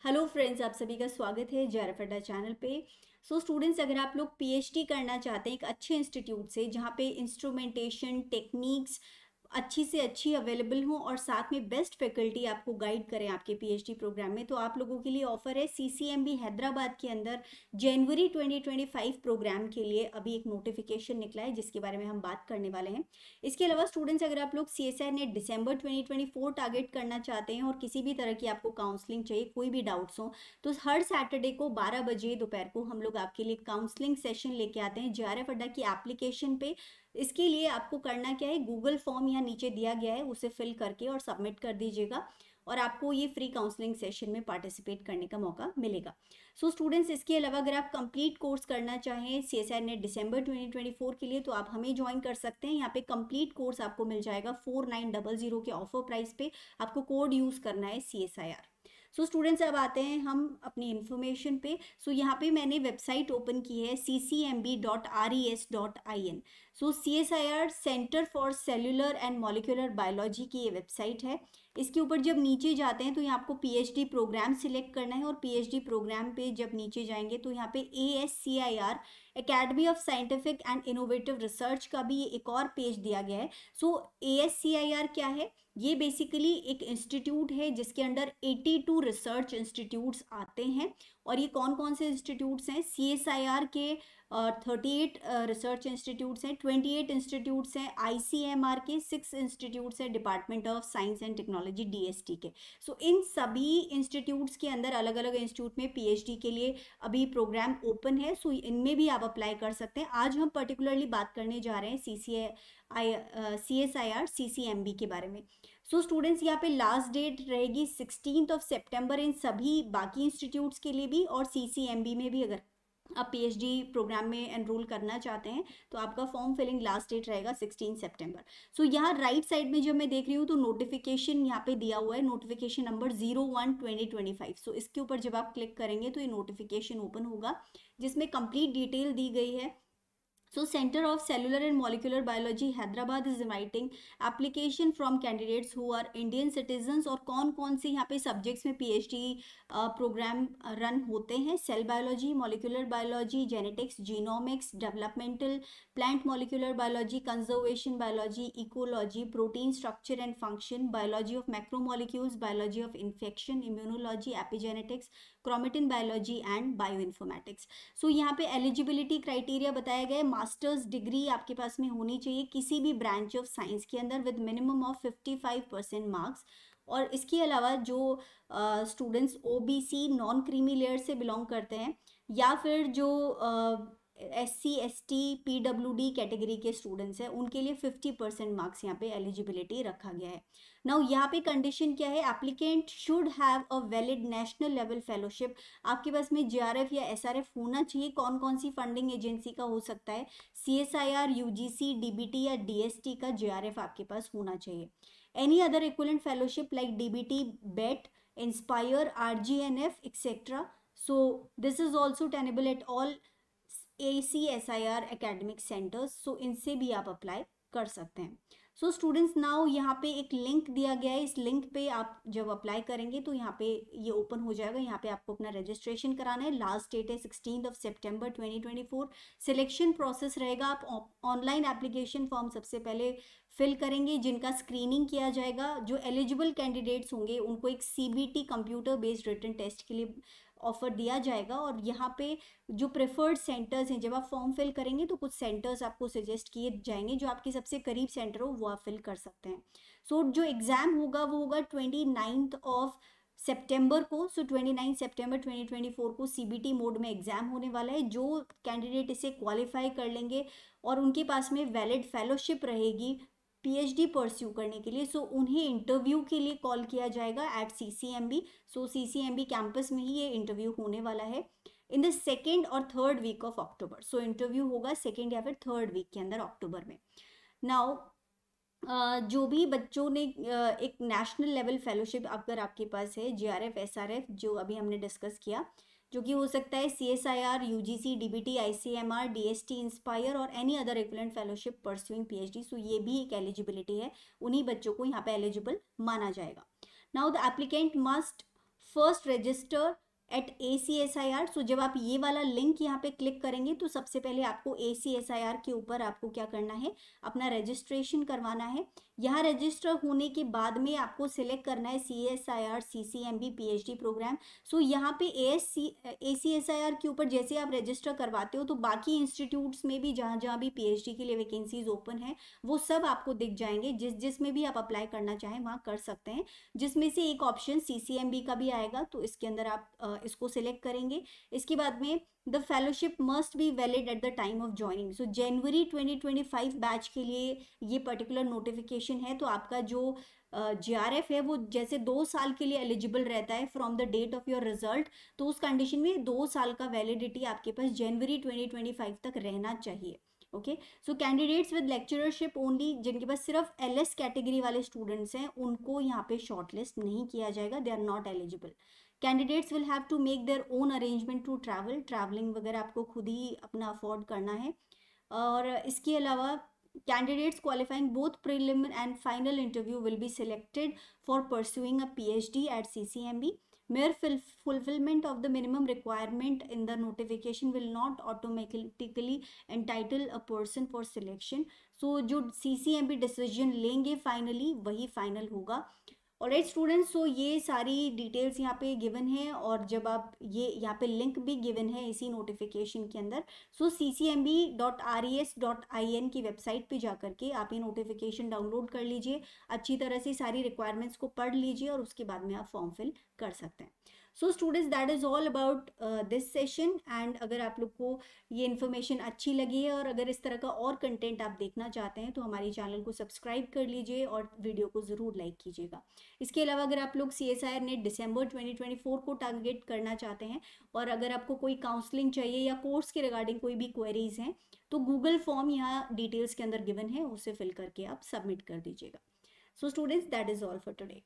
Hello friends, आप सभी का स्वागत है जेआरएफ अड्डा चैनल पे। स्टूडेंट्स, अगर आप लोग पीएचडी करना चाहते हैं एक अच्छे इंस्टीट्यूट से जहाँ पे इंस्ट्रूमेंटेशन टेक्निक्स अच्छी से अच्छी अवेलेबल हो और साथ में बेस्ट फैकल्टी आपको गाइड करें आपके पीएचडी प्रोग्राम में, तो आप लोगों के लिए ऑफर है सीसीएमबी हैदराबाद के अंदर जनवरी 2025 प्रोग्राम के लिए अभी एक नोटिफिकेशन निकला है जिसके बारे में हम बात करने वाले हैं। इसके अलावा स्टूडेंट्स, अगर आप लोग सीएसआई नेट दिसंबर 2024 टारगेट करना चाहते हैं और किसी भी तरह की आपको काउंसलिंग चाहिए, कोई भी डाउट्स हो, तो हर सैटरडे को 12 बजे दोपहर को हम लोग आपके लिए काउंसलिंग सेशन लेके आते हैं जेआरएफ अड्डा की एप्लीकेशन पे। इसके लिए आपको करना क्या है, गूगल फॉर्म यहाँ नीचे दिया गया है उसे फिल करके और सबमिट कर दीजिएगा और आपको ये फ्री काउंसलिंग सेशन में पार्टिसिपेट करने का मौका मिलेगा। स्टूडेंट्स, इसके अलावा अगर आप कंप्लीट कोर्स करना चाहें सीएसआई नेट दिसंबर 2024 के लिए तो आप हमें ज्वाइन कर सकते हैं। यहाँ पे कंप्लीट कोर्स आपको मिल जाएगा 4900 के ऑफर प्राइस पे। आपको कोड यूज़ करना है CSIR। स्टूडेंट्स, अब आते हैं हम अपनी इन्फॉर्मेशन पे। यहाँ पे मैंने वेबसाइट ओपन की है ccmb.res.in। CSIR centre for cellular and molecular biology की ये वेबसाइट है। इसके ऊपर जब नीचे जाते हैं तो यहाँ आपको पीएचडी प्रोग्राम सिलेक्ट करना है और पीएचडी प्रोग्राम पे जब नीचे जाएंगे तो यहाँ पे ASCIR academy of scientific and innovative research का भी एक और पेज दिया गया है। ASCIR क्या है? ये बेसिकली एक इंस्टीट्यूट है जिसके अंडर 82 रिसर्च इंस्टीट्यूट्स आते हैं। और ये कौन कौन से इंस्टीट्यूट्स हैं? CSIR के 38 रिसर्च इंस्टीट्यूट्स हैं, 28 इंस्टीट्यूट्स हैं ICMR के, 6 इंस्टीट्यूट्स हैं department of science and technology DST के। इन सभी इंस्टीट्यूट्स के अंदर अलग अलग इंस्टीट्यूट में पीएचडी के लिए अभी प्रोग्राम ओपन है। इनमें भी आप अप्लाई कर सकते हैं। आज हम पर्टिकुलरली बात करने जा रहे हैं CSIR CCMB के बारे में। स्टूडेंट्स, यहाँ पे लास्ट डेट रहेगी 16 सितंबर इन सभी बाकी इंस्टीट्यूट्स के लिए भी, और CCMB में भी अगर आप पीएचडी प्रोग्राम में एनरोल करना चाहते हैं तो आपका फॉर्म फिलिंग लास्ट डेट रहेगा 16 सितंबर। यहाँ राइट साइड में जब मैं देख रही हूँ तो नोटिफिकेशन यहाँ पे दिया हुआ है, नोटिफिकेशन नंबर 01/2025। इसके ऊपर जब आप क्लिक करेंगे तो ये नोटिफिकेशन ओपन होगा जिसमें कंप्लीट डिटेल दी गई है। Center of Cellular and Molecular Biology Hyderabad is inviting application from candidates who are Indian citizens। और कौन कौन से यहाँ पे सब्जेक्ट्स में PhD प्रोग्राम रन होते हैं? Cell biology, molecular biology, genetics, genomics, developmental, plant molecular biology, conservation biology, ecology, protein structure and function, biology of macromolecules, biology of infection, immunology, epigenetics, chromatin biology and bioinformatics. यहाँ पे eligibility criteria बताया गया है। Masters degree आपके पास में होनी चाहिए किसी भी ब्रांच ऑफ साइंस के अंदर विद मिनिमम ऑफ 55% मार्क्स। और इसके अलावा जो students OBC non creamy layer से बिलोंग करते हैं या फिर जो SC ST PWD कैटेगरी के स्टूडेंट्स हैं उनके लिए 50% मार्क्स यहाँ पे एलिजिबिलिटी रखा गया है। नाउ यहाँ पे कंडीशन क्या है? Applicant should have a valid national level fellowship. आपके पास में JRF या SRF होना चाहिए। कौन कौन सी फंडिंग एजेंसी का हो सकता है? CSIR, UGC, DBT या DST का JRF आपके पास होना चाहिए। Any other equivalent fellowship like DBT, BET, inspire, RGNF etcetera. This is also tenable at all ACSIR academic centres. इनसे भी आप अप्लाई कर सकते हैं। स्टूडेंट्स, नाउ यहाँ पे एक लिंक दिया गया है। इस लिंक पे आप जब अप्लाई करेंगे तो यहाँ पे ये ओपन हो जाएगा। यहाँ पे आपको अपना रजिस्ट्रेशन कराना है। लास्ट डेट है 16 सितंबर 2024। सिलेक्शन प्रोसेस रहेगा। आप ऑनलाइन एप्लीकेशन फॉर्म सबसे पहले फिल करेंगे जिनका स्क्रीनिंग किया जाएगा। जो एलिजिबल कैंडिडेट्स होंगे उनको एक CBT computer based written test के लिए ऑफर दिया जाएगा। और यहाँ पे जो प्रेफर्ड सेंटर्स हैं, जब आप फॉर्म फिल करेंगे तो कुछ सेंटर्स आपको सजेस्ट किए जाएंगे। जो आपके सबसे करीब सेंटर हो वो आप फिल कर सकते हैं। जो एग्ज़ाम होगा वो होगा 29 सितंबर को। 29 सितंबर 2024 को CBT मोड में एग्जाम होने वाला है। जो कैंडिडेट इसे क्वालिफाई कर लेंगे और उनके पास में वैलिड फेलोशिप रहेगी PhD परस्यू करने के लिए, उन्हें इंटरव्यू के लिए कॉल किया जाएगा एट CCMB। CCMB कैंपस में ही ये इंटरव्यू होने वाला है इन द 2nd और 3rd week of October. Interview होगा 2nd या फिर 3rd वीक के अंदर अक्टूबर में। नाउ जो भी बच्चों ने एक नेशनल लेवल फेलोशिप अगर आपके पास है, JRF SRF जो अभी हमने डिस्कस किया, जो कि हो सकता है CSIR, UGC, DBT, ICMR, DST, inspire और any other equivalent fellowship pursuing PhD। ये भी एक एलिजिबिलिटी है। उन्हीं बच्चों को यहाँ पे एलिजिबल माना जाएगा। Now the applicant must first resistor eight ACSIR। सो जब आप ये वाला लिंक यहाँ पे क्लिक करेंगे तो सबसे पहले आपको ACSIR के ऊपर आपको क्या करना है, अपना रजिस्ट्रेशन करवाना है। यहाँ रजिस्टर होने के बाद में आपको सिलेक्ट करना है CSIR CCMB PhD प्रोग्राम। सो यहाँ पे ACSIR के ऊपर जैसे आप रजिस्टर करवाते हो तो बाकी इंस्टीट्यूट्स में भी जहाँ जहाँ भी PhD के लिए वैकेंसीज ओपन है वो सब आपको दिख जाएंगे, जिसमें भी आप अप्लाई करना चाहें वहाँ कर सकते हैं। जिसमें से एक ऑप्शन CCMB का भी आएगा, तो इसके अंदर आप इसको सिलेक्ट करेंगे। इसके बाद में the fellowship must be valid at the time of joining. So January 2025 batch के लिए ये पर्टिकुलर नोटिफिकेशन है। तो आपका जो GRF है वो जैसे 2 साल के लिए एलिजिबल रहता है from the date of your result, तो उस कंडीशन में 2 साल का वैलिडिटी आपके पास जनवरी 2025 तक रहना चाहिए। Okay, so candidates with lectureship only, जिनके पास सिर्फ LS कैटेगरी वाले स्टूडेंट्स हैं उनको यहाँ पे शॉर्टलिस्ट नहीं किया जाएगा, they are not eligible. Candidates will have to make their own arrangement to travel, travelling वगैरह आपको खुद ही अपना अफोर्ड करना है। और इसके अलावा candidates qualifying both prelim and final interview will be selected for pursuing a PhD at CCMB। Mere fulfillment of the minimum requirement in the notification will not automatically entitle a person for selection. So जो CCMB decision लेंगे finally वही final होगा। Alright students, सो ये सारी details यहाँ पे given है और जब आप ये यहाँ पे लिंक भी गिवन है इसी नोटिफिकेशन के अंदर। सो ccmb.res.in की वेबसाइट पे जा करके आप ये नोटिफिकेशन डाउनलोड कर लीजिए, अच्छी तरह से सारी रिक्वायरमेंट्स को पढ़ लीजिए और उसके बाद में आप फॉर्म फिल कर सकते हैं। So students, that is all about this session. And अगर आप लोग को ये इन्फॉर्मेशन अच्छी लगी है और अगर इस तरह का और कंटेंट आप देखना चाहते हैं तो हमारे चैनल को सब्सक्राइब कर लीजिए और वीडियो को ज़रूर लाइक कीजिएगा। इसके अलावा अगर आप लोग CSIR नेट दिसंबर 2024 को टारगेट करना चाहते हैं और अगर आपको कोई काउंसलिंग चाहिए या कोर्स के रिगार्डिंग कोई भी क्वेरीज हैं तो गूगल फॉर्म यहाँ डिटेल्स के अंदर गिवन है, उसे फिल करके आप सबमिट कर दीजिएगा। So students, that is all for today.